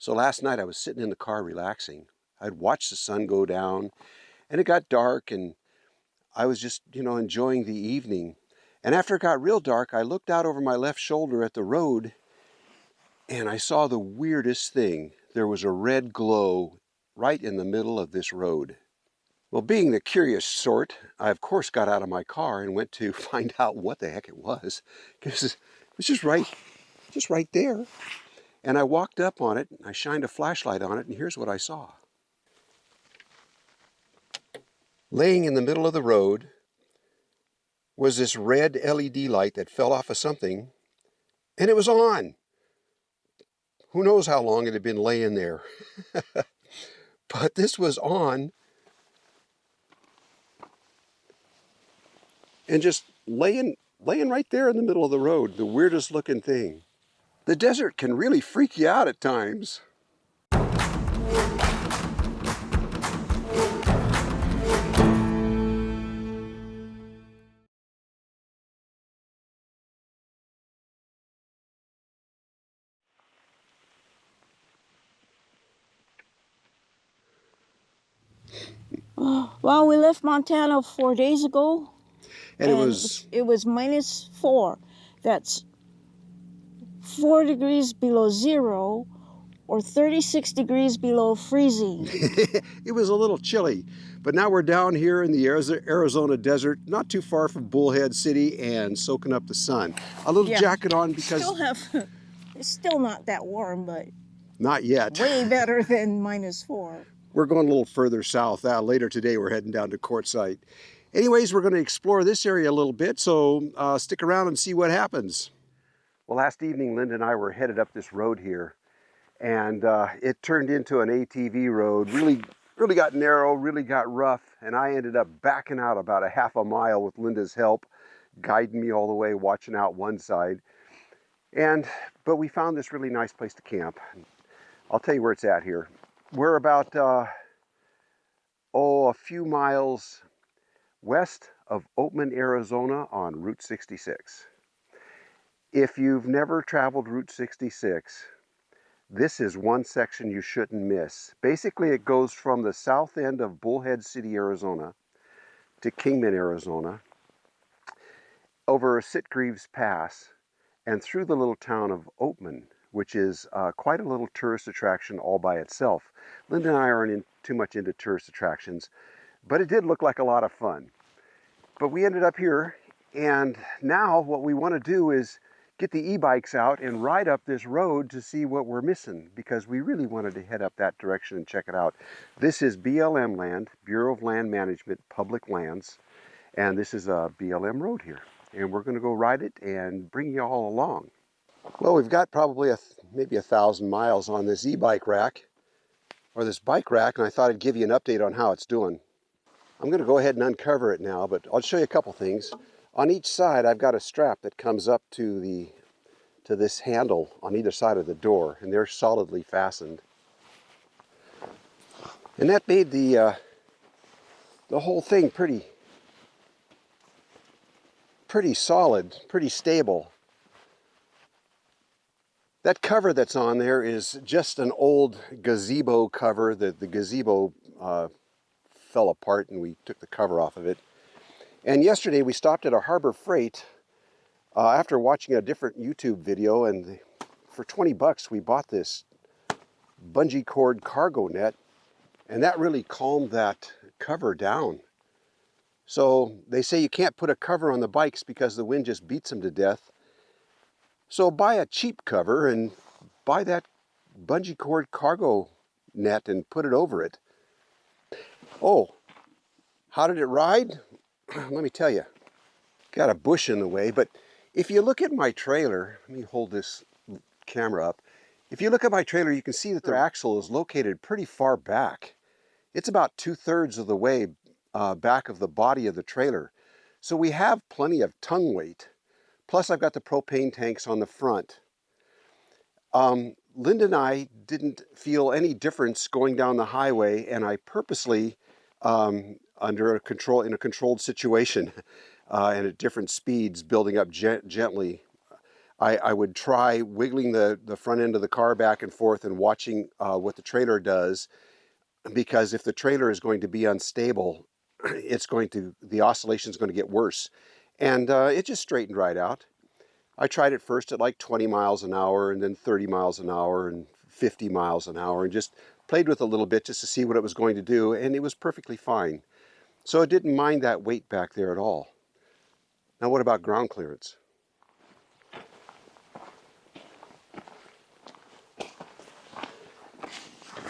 So last night I was sitting in the car relaxing. I'd watched the sun go down and it got dark and I was just, enjoying the evening. And after it got real dark, I looked out over my left shoulder at the road and I saw the weirdest thing. There was a red glow right in the middle of this road. Well, being the curious sort, I of course got out of my car and went to find out what the heck it was, because it was just right there. And I walked up on it, I shined a flashlight on it, and here's what I saw. Laying in the middle of the road was this red LED light that fell off of something, and it was on. Who knows how long it had been laying there. But this was on, and just laying right there in the middle of the road, the weirdest looking thing. The desert can really freak you out at times. Well, we left Montana 4 days ago, And it was -4. That's 4 degrees below zero, or 36 degrees below freezing. It was a little chilly, but now we're down here in the Arizona desert, not too far from Bullhead City, and soaking up the sun. A little jacket on because It's still not that warm, but not yet. Way better than -4. We're going a little further south. Later today, we're heading down to Quartzsite. Anyways, we're going to explore this area a little bit, so stick around and see what happens. Well, last evening, Linda and I were headed up this road here, and it turned into an ATV road. Really got narrow, really got rough, and I ended up backing out about a half a mile with Linda's help, guiding me all the way, watching out one side. But we found this really nice place to camp. I'll tell you where it's at here. We're about, a few miles west of Oatman, Arizona on Route 66. If you've never traveled Route 66, this is one section you shouldn't miss. Basically, it goes from the south end of Bullhead City, Arizona, to Kingman, Arizona, over Sitgreaves Pass, and through the little town of Oatman, which is quite a little tourist attraction all by itself. Linda and I aren't too much into tourist attractions, but it did look like a lot of fun. But we ended up here, and now what we want to do is get the e-bikes out and ride up this road to see what we're missing, because we really wanted to head up that direction and check it out. This is BLM land, Bureau of Land Management, public lands, and this is a BLM road here. And we're going to go ride it and bring you all along. Well, we've got probably maybe 1,000 miles on this e-bike rack, or this bike rack, and I thought I'd give you an update on how it's doing. I'm going to go ahead and uncover it now, but I'll show you a couple things. On each side, I've got a strap that comes up to this handle on either side of the door, and they're solidly fastened. And that made the whole thing pretty solid, pretty stable. That cover that's on there is just an old gazebo cover. The gazebo fell apart and we took the cover off of it. And yesterday we stopped at a Harbor Freight after watching a different YouTube video, and for 20 bucks we bought this bungee cord cargo net, and that really calmed that cover down. So they say you can't put a cover on the bikes because the wind just beats them to death. So buy a cheap cover and buy that bungee cord cargo net and put it over it. Oh, how did it ride? Let me tell you. Got a bush in the way, but if you look at my trailer, let me hold this camera up. If you look at my trailer, you can see that the axle is located pretty far back. It's about 2/3 of the way back of the body of the trailer. So we have plenty of tongue weight. Plus I've got the propane tanks on the front. Linda and I didn't feel any difference going down the highway, and I purposely, in a controlled situation and at different speeds, building up gently, I would try wiggling the front end of the car back and forth and watching what the trailer does, because if the trailer is going to be unstable, the oscillation is going to get worse. And it just straightened right out. I tried it first at like 20 miles an hour and then 30 miles an hour and 50 miles an hour and just played with it a little bit just to see what it was going to do, and it was perfectly fine. So it didn't mind that weight back there at all. Now what about ground clearance?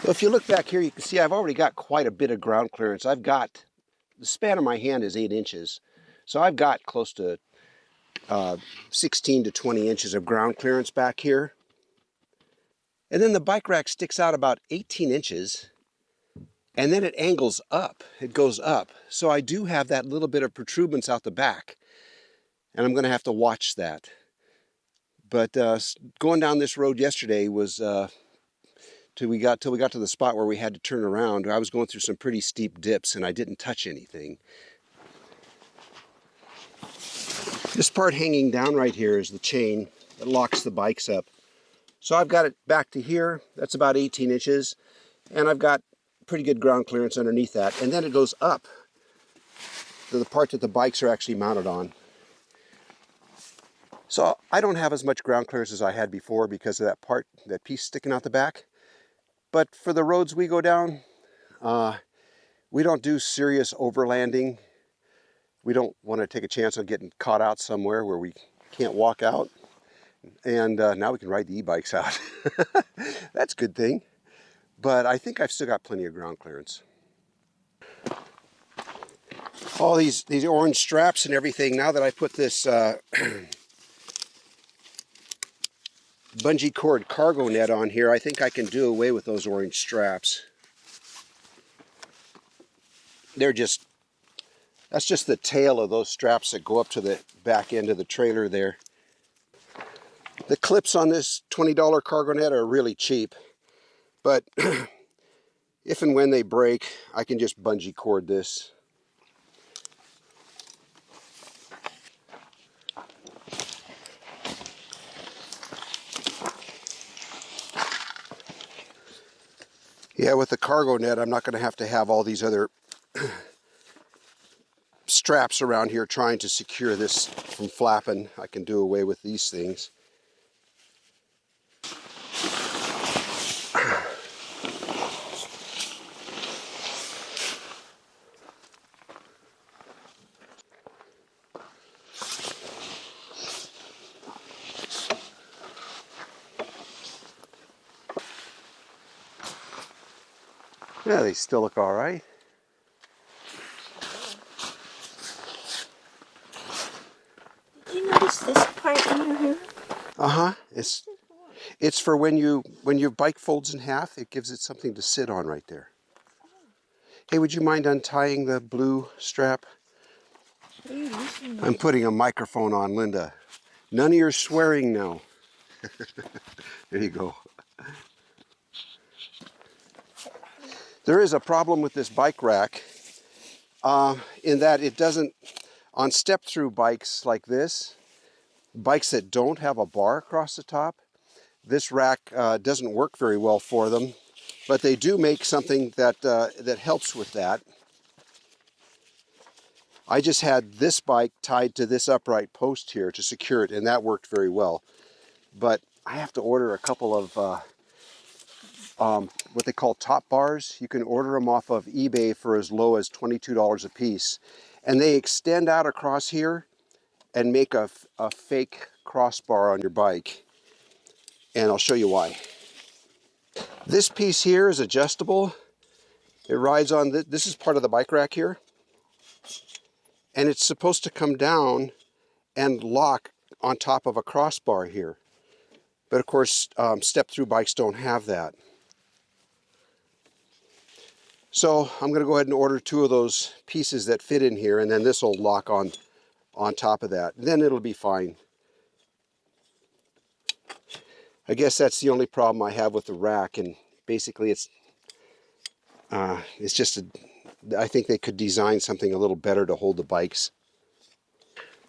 So if you look back here, you can see I've already got quite a bit of ground clearance. The span of my hand is 8 inches. So I've got close to 16 to 20 inches of ground clearance back here. And then the bike rack sticks out about 18 inches, and then it angles up, it goes up. So I do have that little bit of protuberance out the back, and I'm gonna have to watch that. But going down this road yesterday was, till we got to the spot where we had to turn around, I was going through some pretty steep dips and I didn't touch anything. This part hanging down right here is the chain that locks the bikes up. So I've got it back to here, that's about 18 inches, and I've got pretty good ground clearance underneath that. And then it goes up to the part that the bikes are actually mounted on. So I don't have as much ground clearance as I had before because of that piece sticking out the back. But for the roads we go down, we don't do serious overlanding. We don't want to take a chance on getting caught out somewhere where we can't walk out. And now we can ride the e-bikes out. That's a good thing. But I think I've still got plenty of ground clearance. All these orange straps and everything, now that I put this bungee cord cargo net on here, I think I can do away with those orange straps. That's just the tail of those straps that go up to the back end of the trailer there. The clips on this $20 cargo net are really cheap, but if and when they break, I can just bungee cord this. Yeah, with the cargo net, I'm not going to have all these other straps around here trying to secure this from flapping. I can do away with these things. Yeah, they still look all right. Did you notice this part in here? Uh-huh. It's for when your bike folds in half, it gives it something to sit on right there. Hey, would you mind untying the blue strap? I'm putting a microphone on, Linda. None of your swearing now. There you go. There is a problem with this bike rack in that it doesn't, on step-through bikes like this, bikes that don't have a bar across the top, this rack doesn't work very well for them, but they do make something that helps with that. I just had this bike tied to this upright post here to secure it, and that worked very well. But I have to order a couple of what they call top bars. You can order them off of eBay for as low as $22 a piece. And they extend out across here and make a fake crossbar on your bike. And I'll show you why. This piece here is adjustable. It rides on, this is part of the bike rack here. And it's supposed to come down and lock on top of a crossbar here. But of course, step-through bikes don't have that. So I'm going to go ahead and order 2 of those pieces that fit in here, and then this will lock on top of that. Then it'll be fine. I guess that's the only problem I have with the rack, and basically it's just I think they could design something a little better to hold the bikes.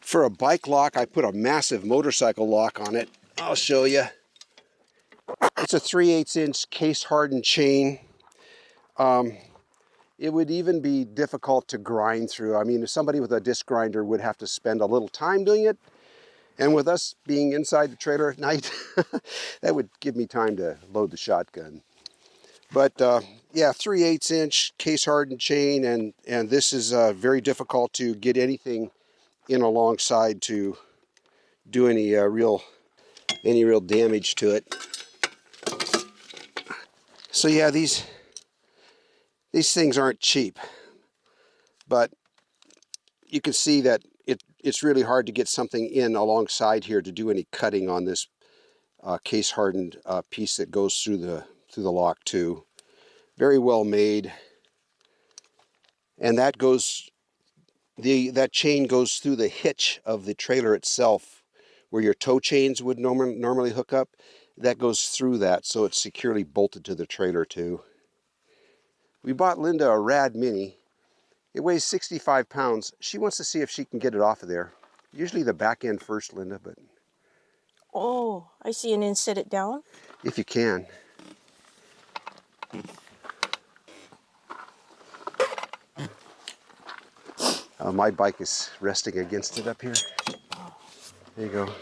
For a bike lock, I put a massive motorcycle lock on it. I'll show you. It's a 3/8-inch case-hardened chain. It would even be difficult to grind through. I mean, if somebody with a disc grinder would have to spend a little time doing it. And with us being inside the trailer at night, that would give me time to load the shotgun. But yeah, 3/8-inch case-hardened chain, and this is very difficult to get anything in alongside to do any real damage to it. So yeah, these things aren't cheap, but you can see that it's really hard to get something in alongside here to do any cutting on this case-hardened piece that goes through the lock too. Very well made, and that chain goes through the hitch of the trailer itself, where your tow chains would normally hook up. That goes through that, so it's securely bolted to the trailer too. We bought Linda a Rad Mini. It weighs 65 pounds. She wants to see if she can get it off of there. Usually the back end first, Linda, but... Oh, I see, and then set it down? If you can. My bike is resting against it up here. There you go.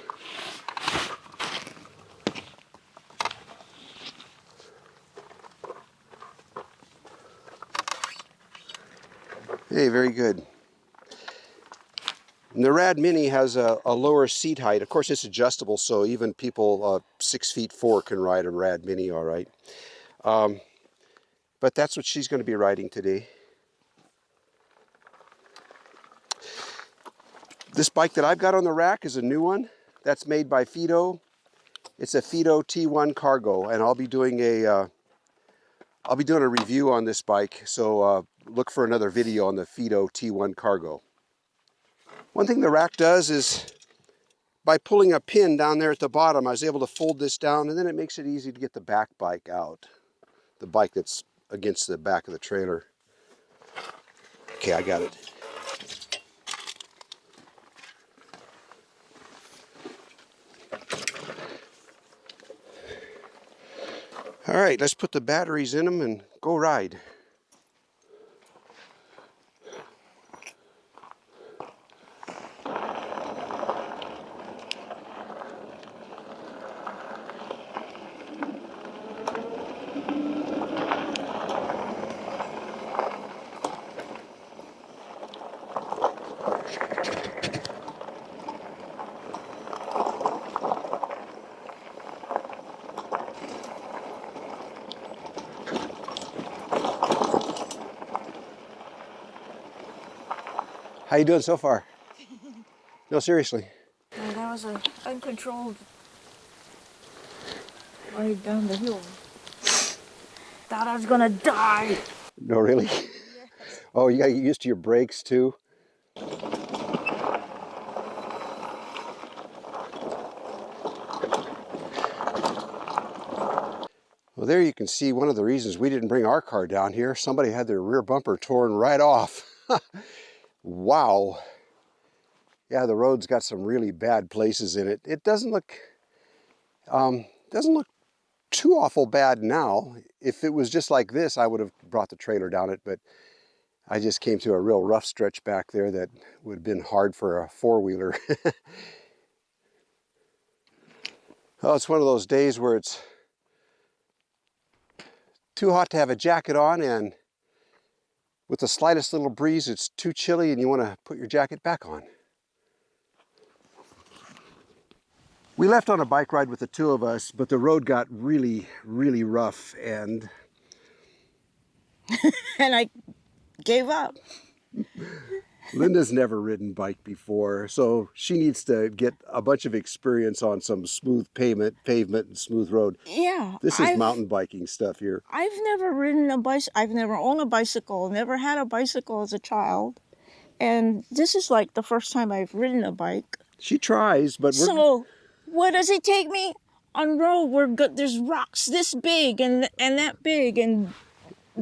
Hey, very good. And the Rad Mini has a lower seat height. Of course, it's adjustable, so even people 6'4" can ride a Rad Mini all right. But that's what she's going to be riding today. This bike that I've got on the rack is a new one. That's made by Fido. It's a Fido T1 Cargo, and I'll be doing a review on this bike. So look for another video on the Fido T1 Cargo. One thing the rack does is, by pulling a pin down there at the bottom, I was able to fold this down, and then it makes it easy to get the back bike out. The bike that's against the back of the trailer. Okay, I got it. All right, let's put the batteries in them and go ride. How you doing so far? No, seriously. Oh, that was an uncontrolled ride down the hill. Thought I was gonna die. No, really? Yes. Oh, you gotta get used to your brakes too. Well, there you can see one of the reasons we didn't bring our car down here. Somebody had their rear bumper torn right off. Wow. Yeah, the road's got some really bad places in it. It doesn't look too awful bad now. If it was just like this, I would have brought the trailer down it, but I just came to a real rough stretch back there that would have been hard for a four-wheeler. Oh, it's one of those days where it's too hot to have a jacket on, and with the slightest little breeze, it's too chilly and you want to put your jacket back on. We left on a bike ride with the two of us, but the road got really, really rough, and... And I gave up. Linda's never ridden bike before, so she needs to get a bunch of experience on some smooth pavement and smooth road. Yeah. This is mountain biking stuff here. I've never ridden a bicycle. I've never owned a bicycle, never had a bicycle as a child. And this is like the first time I've ridden a bike. She tries, but So, what does it take me? On road, there's rocks this big and that big, and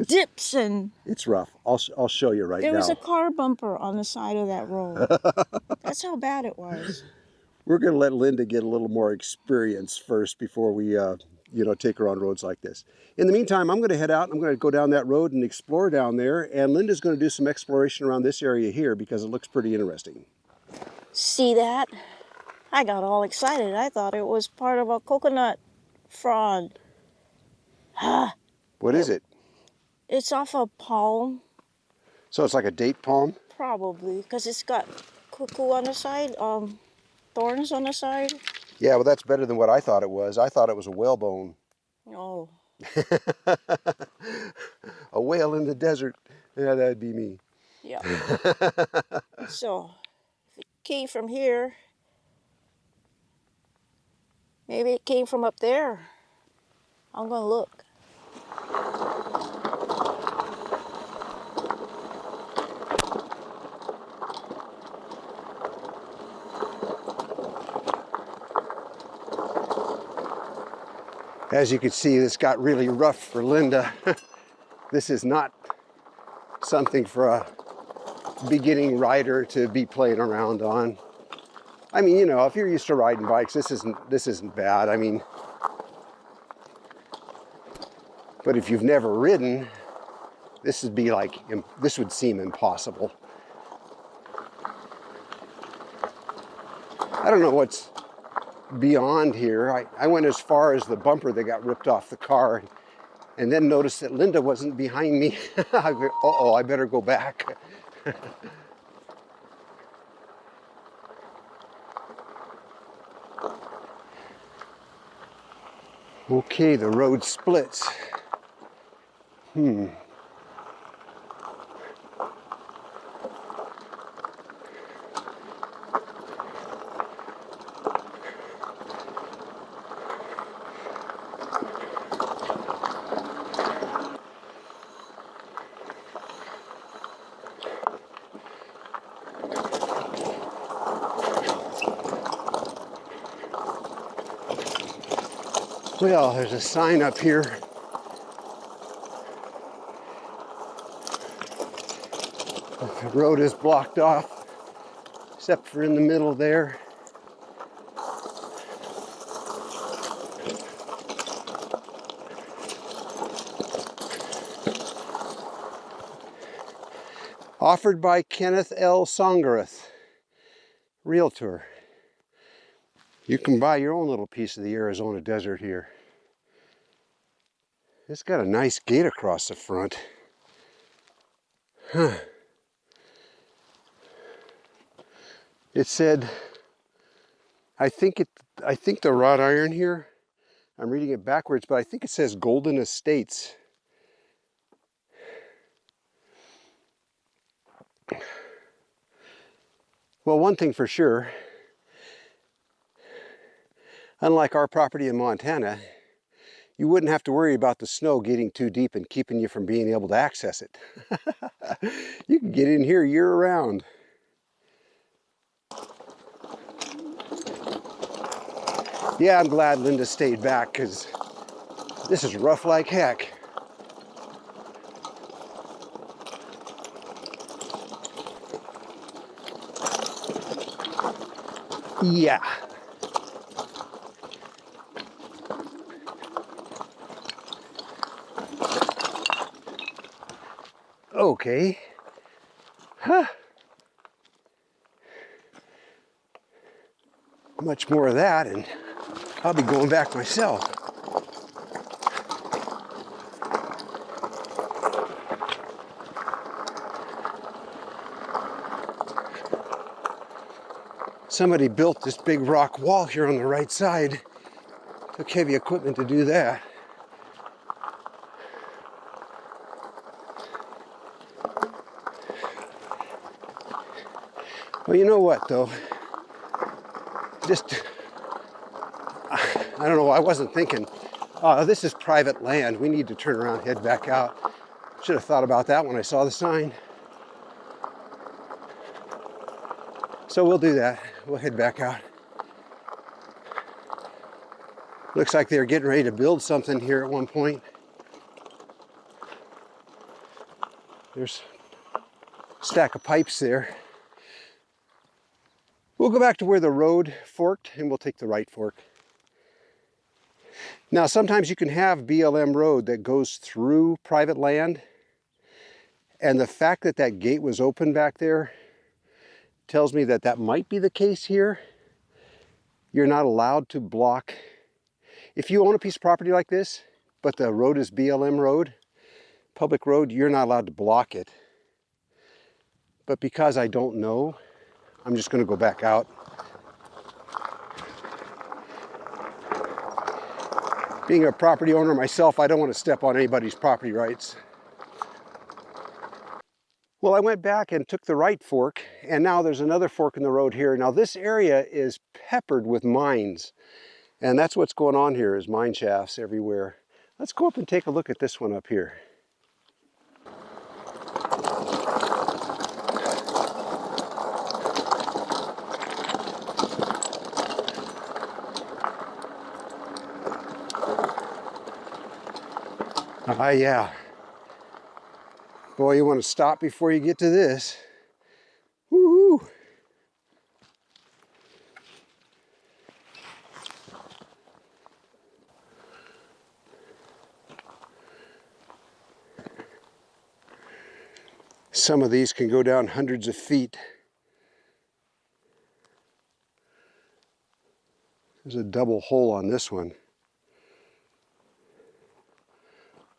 dips and It's rough. I'll show you right there now. was a car bumper on the side of that road. That's how bad it was. We're going to let Linda get a little more experience first before we, take her on roads like this. In the meantime, I'm going to head out. I'm going to go down that road and explore down there. And Linda's going to do some exploration around this area here because it looks pretty interesting. See that? I got all excited. I thought it was part of a coconut frond. What is it? It's off a palm, So it's like a date palm? probably, because it's got cuckoo on the side, thorns on the side. Yeah, well, that's better than what I thought it was. I thought it was a whalebone. Oh, A whale in the desert. Yeah, that'd be me. yeah. So, if it came from here, maybe it came from up there. I'm gonna look. As you can see, this got really rough for Linda. This is not something for a beginning rider to be playing around on. I mean, if you're used to riding bikes, this isn't bad. I mean, but if you've never ridden, this would seem impossible. I don't know what's beyond here. I went as far as the bumper that got ripped off the car and then noticed that Linda wasn't behind me. Uh-oh, I better go back. Okay, the road splits. Well, there's a sign up here. The road is blocked off, except for in the middle there. Offered by Kenneth L. Songareth, Realtor. You can buy your own little piece of the Arizona desert here. It's got a nice gate across the front. Huh. It said, I think the wrought iron here, I'm reading it backwards, but I think it says Golden Estates. Well, one thing for sure, unlike our property in Montana, you wouldn't have to worry about the snow getting too deep and keeping you from being able to access it. You can get in here year round. Yeah, I'm glad Linda stayed back because this is rough like heck. Yeah. Okay. Huh. Much more of that and I'll be going back myself. Somebody built this big rock wall here on the right side. Took heavy equipment to do that. Well, you know what though? I don't know, I wasn't thinking, this is private land. We need to turn around, head back out. Should have thought about that when I saw the sign. So we'll do that. We'll head back out. Looks like they're getting ready to build something here at one point. There's a stack of pipes there. We'll go back to where the road forked and we'll take the right fork. Now, sometimes you can have BLM road that goes through private land, and the fact that that gate was open back there tells me that that might be the case here. You're not allowed to block. If you own a piece of property like this, but the road is BLM road, public road, you're not allowed to block it. But because I don't know, I'm just going to go back out. Being a property owner myself, I don't want to step on anybody's property rights. Well, I went back and took the right fork, and now there's another fork in the road here. Now this area is peppered with mines, and that's what's going on here, is mine shafts everywhere. Let's go up and take a look at this one up here. Yeah. Boy, you want to stop before you get to this. Woo-hoo. Some of these can go down hundreds of feet. There's a double hole on this one.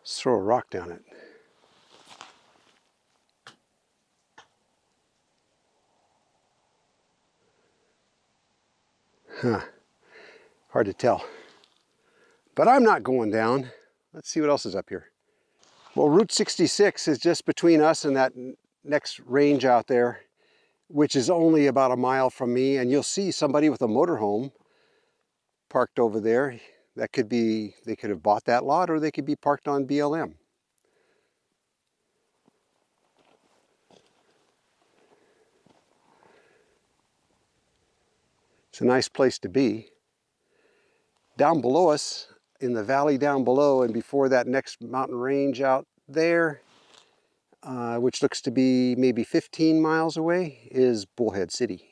Let's throw a rock down it. Huh. Hard to tell. But I'm not going down. Let's see what else is up here. Well, Route 66 is just between us and that next range out there, which is only about a mile from me. And you'll see somebody with a motorhome parked over there. That could be, they could have bought that lot, or they could be parked on BLM. It's a nice place to be. Down below us, in the valley down below, and before that next mountain range out there, which looks to be maybe 15 miles away, is Bullhead City.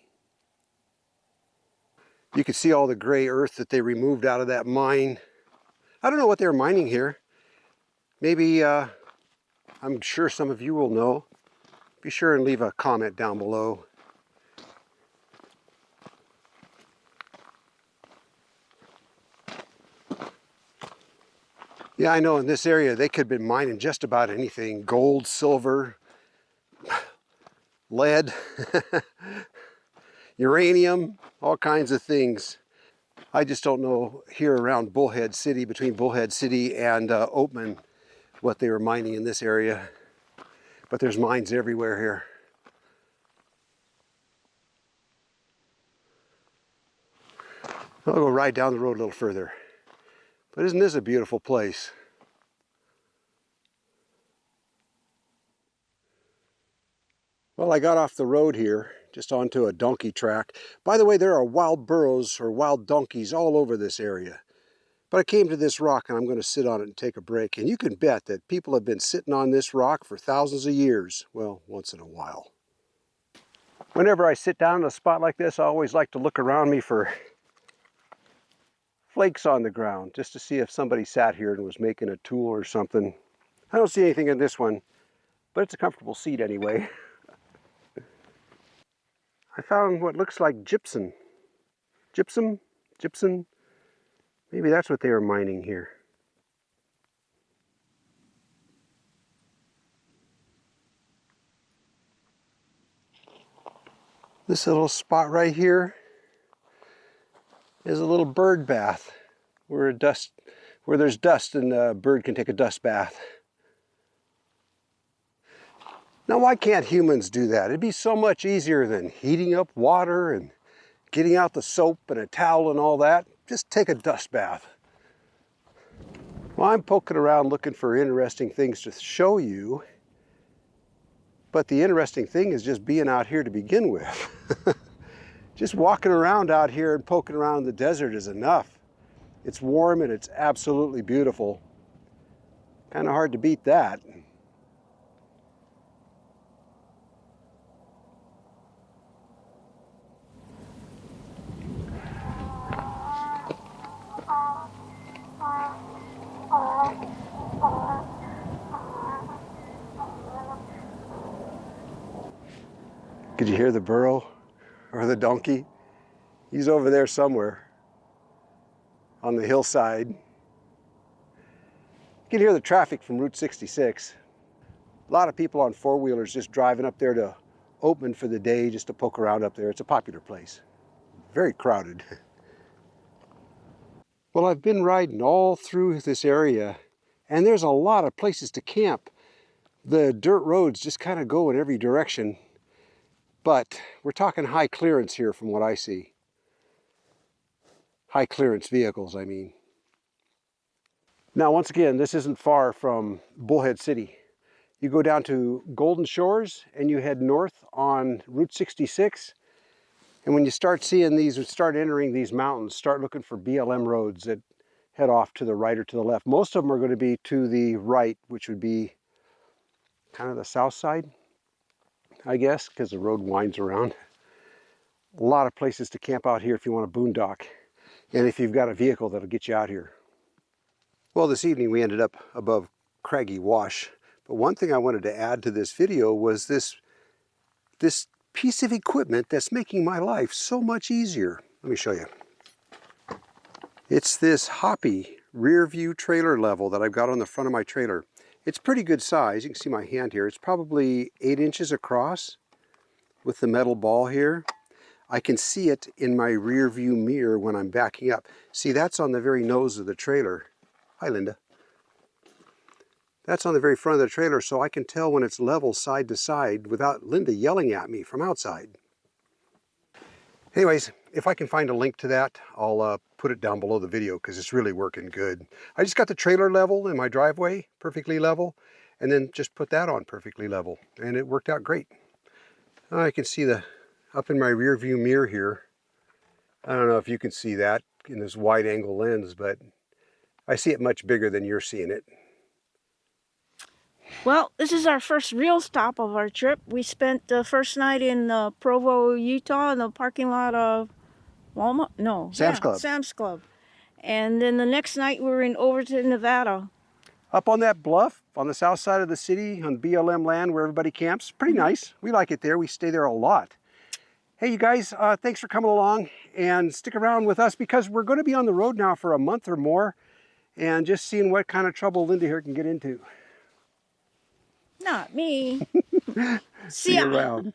You can see all the gray earth that they removed out of that mine. I don't know what they're mining here. Maybe, I'm sure some of you will know. Be sure and leave a comment down below. Yeah, I know in this area they could have been mining just about anything. Gold, silver, lead, uranium, all kinds of things. I just don't know here around Bullhead City, between Bullhead City and Oatman, what they were mining in this area. But there's mines everywhere here. I'll go ride down the road a little further. But isn't this a beautiful place? Well, I got off the road here, just onto a donkey track. By the way, there are wild burros or wild donkeys all over this area. But I came to this rock and I'm going to sit on it and take a break. And you can bet that people have been sitting on this rock for thousands of years. Well, once in a while. Whenever I sit down in a spot like this, I always like to look around me for flakes on the ground, just to see if somebody sat here and was making a tool or something. I don't see anything in this one, but it's a comfortable seat anyway. I found what looks like gypsum. Gypsum? Maybe that's what they were mining here. This little spot right here is a little bird bath where there's dust and a bird can take a dust bath. Now, why can't humans do that? It'd be so much easier than heating up water and getting out the soap and a towel and all that. Just take a dust bath. Well, I'm poking around looking for interesting things to show you, but the interesting thing is just being out here to begin with. Just walking around out here and poking around in the desert is enough. It's warm and it's absolutely beautiful. Kind of hard to beat that. Could you hear the burro or the donkey? He's over there somewhere on the hillside. You can hear the traffic from Route 66. A lot of people on four-wheelers just driving up there to Oatman for the day just to poke around up there. It's a popular place. Very crowded. Well, I've been riding all through this area, and there's a lot of places to camp. The dirt roads just kind of go in every direction, but we're talking high clearance here from what I see. High clearance vehicles, I mean. Now, once again, this isn't far from Bullhead City. You go down to Golden Shores and you head north on Route 66. And when you start seeing these, start entering these mountains, start looking for BLM roads that head off to the right or to the left. Most of them are going to be to the right, which would be kind of the south side, I guess, because the road winds around. A lot of places to camp out here if you want to boondock, and if you've got a vehicle that'll get you out here. Well, this evening we ended up above Craggy Wash, but one thing I wanted to add to this video was this piece of equipment that's making my life so much easier. Let me show you. It's this Hoppy rear view trailer level that I've got on the front of my trailer. It's pretty good size. You can see my hand here. It's probably 8 inches across with the metal ball here. I can see it in my rear view mirror when I'm backing up. See, that's on the very nose of the trailer. Hi, Linda. That's on the very front of the trailer, so I can tell when it's level side to side without Linda yelling at me from outside. Anyways, if I can find a link to that, I'll put it down below the video because it's really working good. I just got the trailer level in my driveway, perfectly level, and then just put that on perfectly level, and it worked out great. I can see up in my rear view mirror here. I don't know if you can see that in this wide angle lens, but I see it much bigger than you're seeing it. Well, this is our first real stop of our trip. We spent the first night in Provo, Utah, in the parking lot of Walmart. No, Sam's Club. Sam's Club. And then the next night we were in Overton, Nevada. Up on that bluff on the south side of the city on BLM land where everybody camps. Pretty nice. We like it there. We stay there a lot. Hey, you guys, thanks for coming along, and stick around with us because we're going to be on the road now for a month or more and just seeing what kind of trouble Linda here can get into. Not me. See you around.